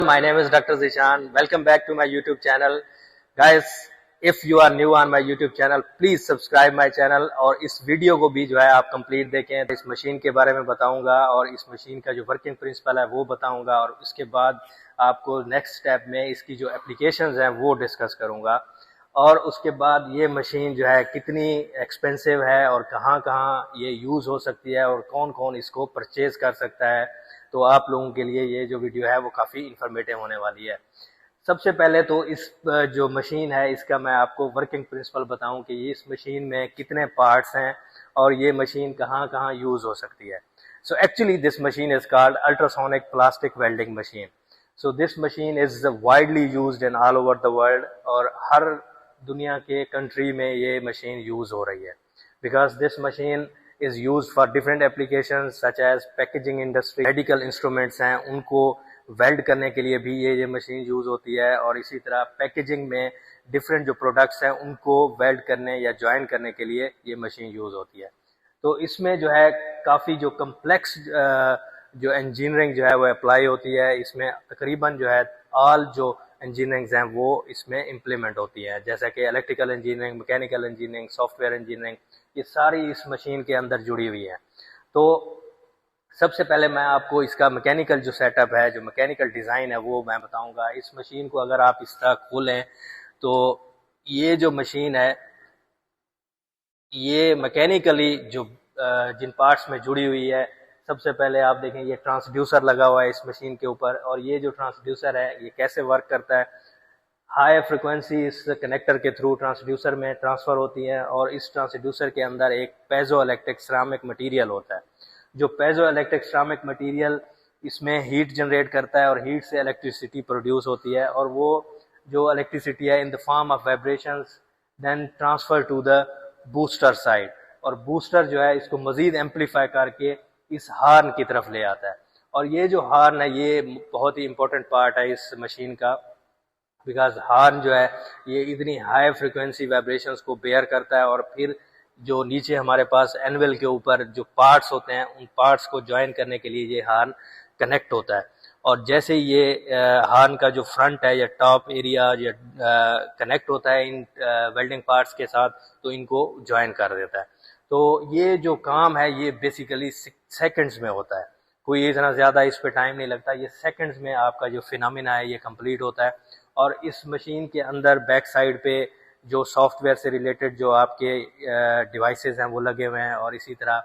My name is Dr. Zishan. Welcome back to my YouTube channel. Guys, if you are new on my YouTube channel, please subscribe my channel اور اس video کو بھی جو ہے آپ complete دیکھیں. اس machine کے بارے میں بتاؤں گا اور اس مشین کا جو ورکنگ پرنسپل ہے وہ بتاؤں گا، اور اس کے بعد آپ کو نیکسٹ سٹیپ میں اس کی جو اپلیکیشنز ہیں وہ ڈسکس کروں گا، اور اس کے بعد یہ مشین جو ہے کتنی ایکسپینسو ہے اور کہاں کہاں یہ یوز ہو سکتی ہے اور کون کون اس کو پرچیز کر سکتا ہے. تو آپ لوگوں کے لیے یہ جو ویڈیو ہے وہ کافی انفارمیٹیو ہونے والی ہے. سب سے پہلے تو اس جو مشین ہے اس کا میں آپ کو ورکنگ پرنسپل بتاؤں کہ اس مشین میں کتنے پارٹس ہیں اور یہ مشین کہاں کہاں یوز ہو سکتی ہے. So actually this machine is called ultrasonic plastic welding machine. So this machine is widely used in all over the world, اور ہر دنیا کے کنٹری میں یہ مشین یوز ہو رہی ہے. Because this machine is used for different applications such as packaging industry, medical instruments ہیں ان کو valid کرنے کے لیے بھی یہ مشین یوز ہوتی ہے، اور اسی طرح پیکیجنگ میں ڈفرینٹ جو پروڈکٹس ہیں ان کو ویلڈ کرنے یا جوائن کرنے کے لیے یہ مشین یوز ہوتی ہے. تو اس میں جو ہے کافی جو کمپلیکس جو انجینئرنگ جو ہے وہ اپلائی ہوتی ہے. اس میں تقریباً جو ہے آل جو انجینئرنگز ہیں وہ اس میں امپلیمنٹ ہوتی ہیں، جیسا کہ electrical engineering, mechanical engineering, soft ware engineering, یہ ساری اس مشین کے اندر جڑی ہوئی ہیں. تو سب سے پہلے میں آپ کو اس کا میکینیکل جو سیٹ اپ ہے، جو میکینیکل ڈیزائن ہے وہ میں بتاؤں گا. اس مشین کو اگر آپ اس طرح کھولیں تو یہ جو مشین ہے یہ میکینیکلی جو جن پارٹس میں جڑی ہوئی ہے، سب سے پہلے آپ دیکھیں یہ ٹرانسڈیوسر لگا ہوا ہے اس مشین کے اوپر، اور یہ جو ٹرانسڈیوسر ہے یہ کیسے ورک کرتا ہے. ہائی فریکوینسی اس کنیکٹر کے تھرو ٹرانسڈیوسر میں ٹرانسفر ہوتی ہیں، اور اس ٹرانسڈیوسر کے اندر ایک پیزو الیکٹرک سیرامک مٹیریل ہوتا ہے. جو پیزو الیکٹرک سیرامک مٹیریل اس میں ہیٹ جنریٹ کرتا ہے، اور ہیٹ سے الیکٹریسٹی پروڈیوس ہوتی ہے، اور وہ جو الیکٹریسٹی ہے in the form of vibrations then transfer to the booster side, اور بوسٹر جو ہے اس کو مزید ایمپلیفائی کر کے اس ہارن کی طرف لے آتا ہے. اور یہ جو ہارن ہے یہ بہت ہی امپورٹنٹ پارٹ ہے اس مشین کا، بیکاز ہارن جو ہے یہ اتنی ہائی فریکوینسی وائبریشنز کو بیئر کرتا ہے، اور پھر جو نیچے ہمارے پاس اینول کے اوپر جو پارٹس ہوتے ہیں ان پارٹس کو جوائن کرنے کے لیے یہ ہارن کنیکٹ ہوتا ہے. اور جیسے یہ ہارن کا جو فرنٹ ہے یا ٹاپ ایریا یا کنیکٹ ہوتا ہے ان ویلڈنگ پارٹس کے ساتھ تو ان کو جوائن کر دیتا ہے. تو یہ جو کام ہے یہ بیسیکلی سیکنڈز میں ہوتا ہے، کوئی اتنا زیادہ اس پہ ٹائم نہیں لگتا. یہ سیکنڈز میں آپ کا جو فینامنا ہے یہ کمپلیٹ ہوتا ہے. اور اس مشین کے اندر بیک سائڈ پہ جو سافٹ ویئر سے ریلیٹڈ جو آپ کے ڈیوائسز ہیں وہ لگے ہوئے ہیں، اور اسی طرح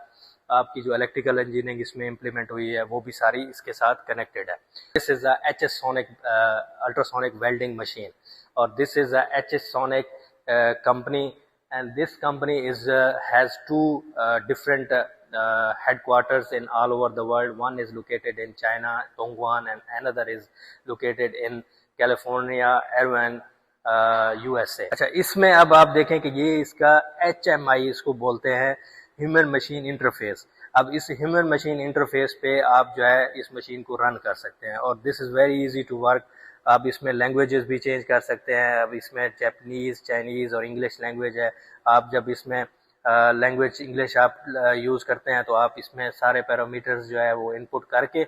آپ کی جو الیکٹریکل انجینئرنگ اس میں امپلیمنٹ ہوئی ہے وہ بھی ساری اس کے ساتھ کنیکٹڈ ہے. This is A H S sonic ultrasonic welding machine, اور this is A H S sonic company, and this company has two different headquarters in all over the world. One is located in China, Dongguan, and another is located in California, Irvine, USA. اچھا، اس میں اب آپ دیکھیں کہ یہ اس کا HMI اس کو بولتے ہیں، ہیومن مشین انٹرفیس. اب اس ہیومن مشین انٹرفیس پہ آپ جو ہے اس مشین کو رن کر سکتے ہیں، اور this is very easy to work. آپ اس میں لینگویجز بھی چینج کر سکتے ہیں. اب اس میں جاپنیز، چائنیز اور انگلش لینگویج ہے. آپ جب اس میں لینگویج انگلش آپ یوز کرتے ہیں تو آپ اس میں سارے پیرامیٹرز جو ہے وہ انپٹ کر کے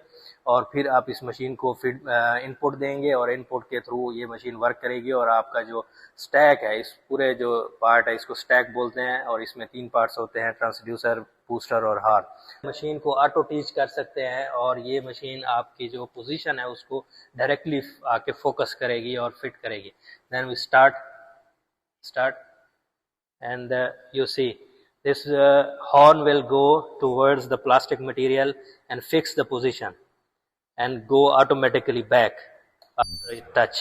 اور پھر آپ اس مشین کو انپٹ دیں گے، اور انپٹ کے تھرو یہ مشین ورک کرے گی. اور آپ کا جو سٹیک ہے، اس پورے جو پارٹ ہے اس کو سٹیک بولتے ہیں، اور اس میں 3 پارٹس ہوتے ہیں: ٹرانسڈیوسر، بوسٹر اور ہارن. مشین کو آٹو ٹیچ کر سکتے ہیں، اور یہ مشین آپ کی جو پوزیشن ہے اس کو ڈائریکٹلی آ کے فوکس کرے گی اور فٹ کرے گی. Then we start and you see this horn will go towards the plastic material and fix the position and go automatically back after it touch.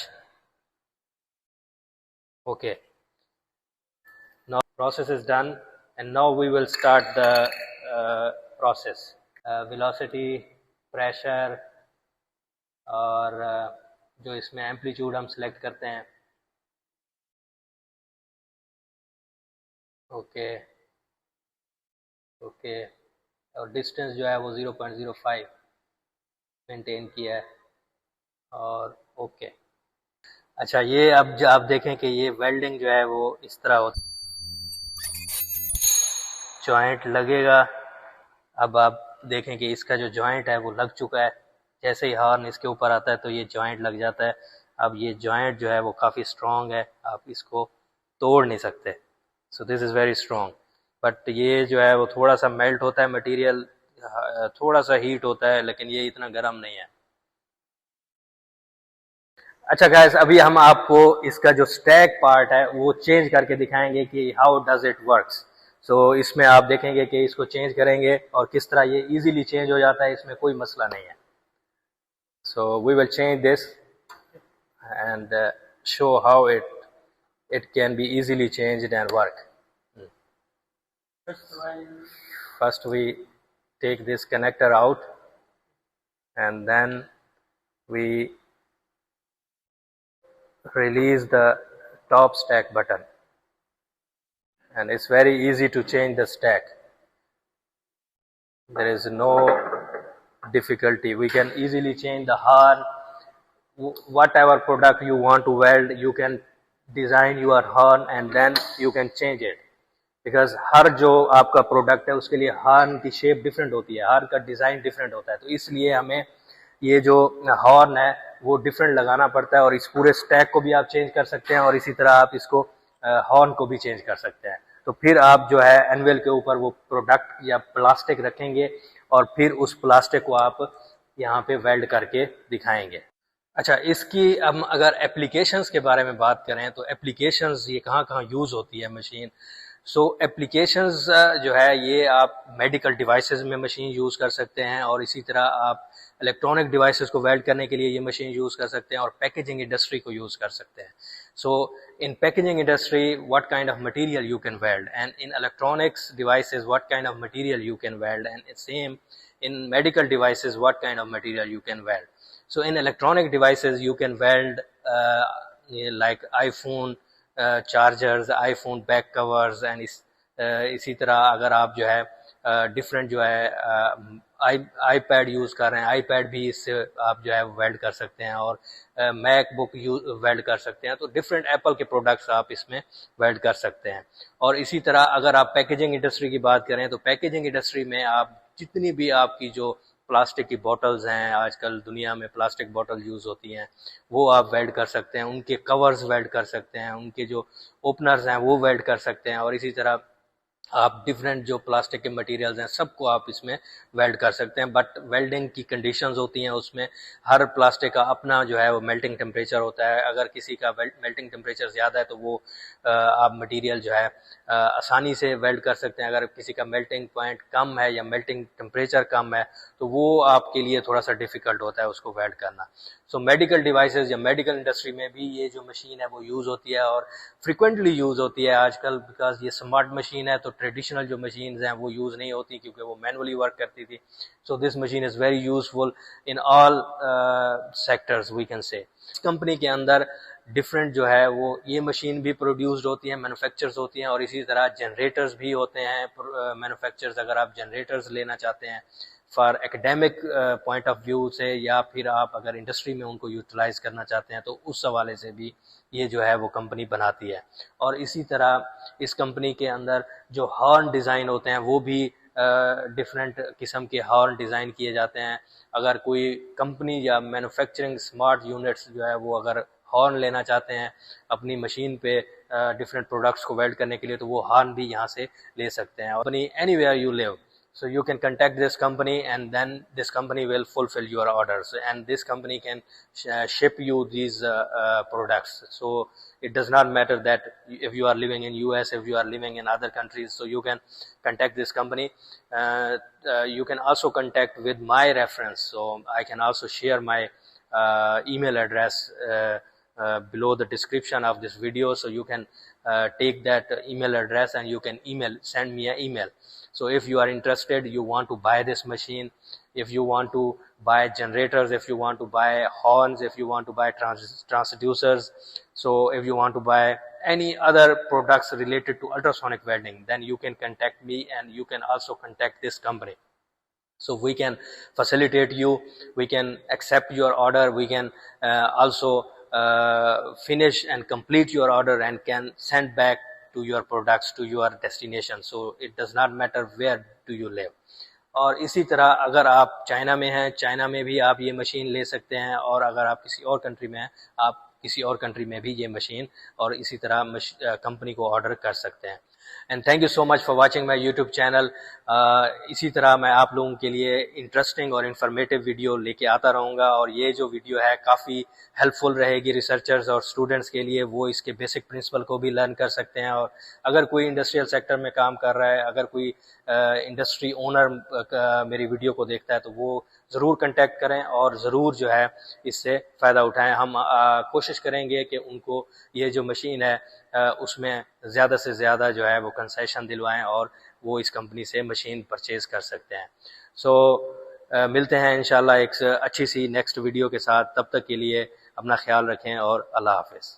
Okay, now process is done, and now we will start the process. Velocity, pressure اور جو اس میں amplitude ہم select کرتے ہیں. Okay اور distance جو ہے وہ 0.05 مینٹین کیا ہے، اور اوکے. اچھا، یہ اب آپ دیکھیں کہ یہ ویلڈنگ جو ہے وہ اس طرح ہوتا ہے، جوائنٹ لگے گا. اب آپ دیکھیں کہ اس کا جو جوائنٹ ہے وہ لگ چکا ہے. جیسے ہی ہارن اس کے اوپر آتا ہے تو یہ جوائنٹ لگ جاتا ہے. اب یہ جوائنٹ جو ہے وہ کافی اسٹرانگ ہے, آپ اس کو توڑ نہیں سکتے. سو دس از ویری اسٹرانگ. بٹ یہ جو ہے وہ تھوڑا سا میلٹ ہوتا ہے مٹیریل, تھوڑا سا ہیٹ ہوتا ہے, لیکن یہ اتنا گرم نہیں ہے. اچھا گائز, ابھی ہم آپ کو اس کا جو اسٹیک پارٹ ہے وہ چینج کر کے دکھائیں گے کہ ہاؤ ڈز اٹ ورکس. سو اس میں آپ دیکھیں گے کہ اس کو چینج کریں گے اور کس طرح یہ ایزیلی چینج ہو جاتا ہے, اس میں کوئی مسئلہ نہیں ہے. So we will change this and show how it can be easily changed and work. First we take this connector out and then we release the top stack button, and it's very easy to change the stack. There is no difficulty. We can easily change the horn. Whatever product you want to weld, you can design your horn and then you can change it. Because ہر جو آپ کا product ہے اس کے لیے horn کی shape different ہوتی ہے, ہارن کا ڈیزائن ڈفرینٹ ہوتا ہے, تو اس لیے ہمیں یہ جو ہارن ہے وہ ڈفرینٹ لگانا پڑتا ہے. اور اس پورے اسٹیک کو بھی آپ چینج کر سکتے ہیں اور اسی طرح آپ اس کو ہارن کو بھی چینج کر سکتے ہیں. تو پھر آپ جو ہے اینول کے اوپر وہ پروڈکٹ یا پلاسٹک رکھیں گے اور پھر اس پلاسٹک کو آپ یہاں پہ ویلڈ کر کے دکھائیں گے. اچھا, اس کی ہم اگر اپلیکیشنز کے بارے میں بات کریں تو اپلیکیشنز یہ کہاں کہاں یوز ہوتی ہے مشین. سو اپلیکیشنز جو ہے یہ آپ میڈیکل ڈیوائسز میں مشین یوز کر سکتے ہیں, اور اسی طرح آپ الیکٹرانک ڈیوائسز کو ویلڈ کرنے کے لیے یہ مشین یوز کر سکتے ہیں, اور پیکیجنگ انڈسٹری کو یوز کر سکتے ہیں. So in packaging industry what kind of material you can weld, and in electronics devices what kind of material you can weld, and same in medical devices what kind of material you can weld. So in electronic devices you can weld like iPhone chargers, iPhone back covers, and اسی طرح اگر آپ جو ہے different جو ہے آئی paid use کر رہے ہیں, آئی پیڈ بھی اس سے آپ جو ہے ویلڈ کر سکتے ہیں, اور میک بک ویلڈ کر سکتے ہیں. تو ڈفرینٹ ایپل کے پروڈکٹس آپ اس میں ویلڈ کر سکتے ہیں. اور اسی طرح اگر آپ پیکیجنگ انڈسٹری کی بات کریں تو پیکیجنگ انڈسٹری میں آپ جتنی بھی آپ کی جو پلاسٹک کی بوٹلز ہیں, آج کل دنیا میں پلاسٹک بوٹل یوز ہوتی ہیں, وہ آپ ویلڈ کر سکتے ہیں, ان کے کورز ویلڈ کر سکتے ہیں, ان کے جو اوپنرز ہیں وہ ویلڈ کر سکتے ہیں. اور اسی طرح آپ ڈفرینٹ جو پلاسٹک کے مٹیریلز ہیں سب کو آپ اس میں ویلڈ کر سکتے ہیں. بٹ ویلڈنگ کی کنڈیشنز ہوتی ہیں, اس میں ہر پلاسٹک کا اپنا جو ہے وہ میلٹنگ ٹیمپریچر ہوتا ہے. اگر کسی کا میلٹنگ ٹیمپریچر زیادہ ہے تو وہ آپ مٹیریل جو ہے آسانی سے ویلڈ کر سکتے ہیں. اگر کسی کا میلٹنگ پوائنٹ کم ہے یا میلٹنگ ٹیمپریچر کم ہے تو وہ آپ کے لیے تھوڑا سا ڈیفیکلٹ ہوتا ہے اس کو ویلڈ کرنا. سو میڈیکل ڈیوائسز یا میڈیکل انڈسٹری میں بھی یہ جو مشین ہے وہ یوز ہوتی ہے, اور فریکوینٹلی یوز ہوتی ہے آج کل, بیکاز یہ اسمارٹ مشین ہے. تو ٹریڈیشنل جو مشینز ہیں وہ یوز نہیں ہوتی کیونکہ وہ مینولی ورک کرتی تھی. So this machine is very useful in all sectors we can say. اس کمپنی کے اندر ڈفرینٹ جو ہے وہ یہ مشین بھی پروڈیوسڈ ہوتی ہیں, مینوفیکچرز ہوتی ہیں, اور اسی طرح جنریٹرز بھی ہوتے ہیں مینوفیکچرز. اگر آپ جنریٹرز لینا چاہتے ہیں for academic point of view سے, یا پھر آپ اگر انڈسٹری میں ان کو یوٹیلائز کرنا چاہتے ہیں تو اس حوالے سے بھی یہ جو ہے وہ کمپنی بناتی ہے. اور اسی طرح اس کمپنی کے اندر جو ہارن ڈیزائن ہوتے ہیں وہ بھی ڈفرینٹ قسم کے ہارن ڈیزائن کیے جاتے ہیں. اگر کوئی کمپنی یا مینوفیکچرنگ اسمارٹ یونٹس جو ہے وہ اگر ہارن لینا چاہتے ہیں اپنی مشین پہ ڈفرینٹ پروڈکٹس کو ویلڈ کرنے کے لیے, تو وہ ہارن بھی یہاں سے لے سکتے ہیں. اپنی anywhere you live, so you can contact this company and then this company will fulfill your orders, and this company can ship you these products. So it does not matter that if you are living in US, if you are living in other countries, so you can contact this company. You can also contact with my reference, so I can also share my email address below the description of this video, so you can take that email address and you can send me an email. So if you are interested, you want to buy this machine, if you want to buy generators, if you want to buy horns, if you want to buy transducers, so if you want to buy any other products related to ultrasonic welding, then you can contact me, and you can also contact this company. So we can facilitate you, we can accept your order, we can also finish and complete your order and can send back to your products to your destination. So it does not matter where do you live. اور اسی طرح اگر آپ China میں ہیں، China میں بھی آپ یہ مشین لے سکتے ہیں، اور اگر آپ کسی اور کنٹری میں ہیں، آپ کسی اور کنٹری میں بھی یہ مشین اور اسی طرح کمپنی کو آرڈر کر سکتے ہیں. And thank you so much for watching my YouTube channel. اسی طرح میں آپ لوگوں کے لیے انٹرسٹنگ اور انفارمیٹیو ویڈیو لے کے آتا رہوں گا، اور یہ جو ویڈیو ہے کافی ہیلپ فل رہے گی ریسرچرز اور اسٹوڈنٹس کے لیے. وہ اس کے بیسک پرنسپل کو بھی لرن کر سکتے ہیں، اور اگر کوئی انڈسٹریل سیکٹر میں کام کر رہا ہے، اگر کوئی انڈسٹری اونر میری ویڈیو کو دیکھتا ہے، تو وہ ضرور کنٹیکٹ کریں اور ضرور جو ہے اس سے فائدہ اٹھائیں. ہم کوشش کریں گے کہ ان کو یہ جو مشین ہے اس میں زیادہ سے زیادہ جو ہے وہ کنسیشن دلوائیں اور وہ اس کمپنی سے مشین پرچیز کر سکتے ہیں. سو ملتے ہیں انشاءاللہ ایک اچھی سی نیکسٹ ویڈیو کے ساتھ. تب تک کے لیے اپنا خیال رکھیں اور اللہ حافظ.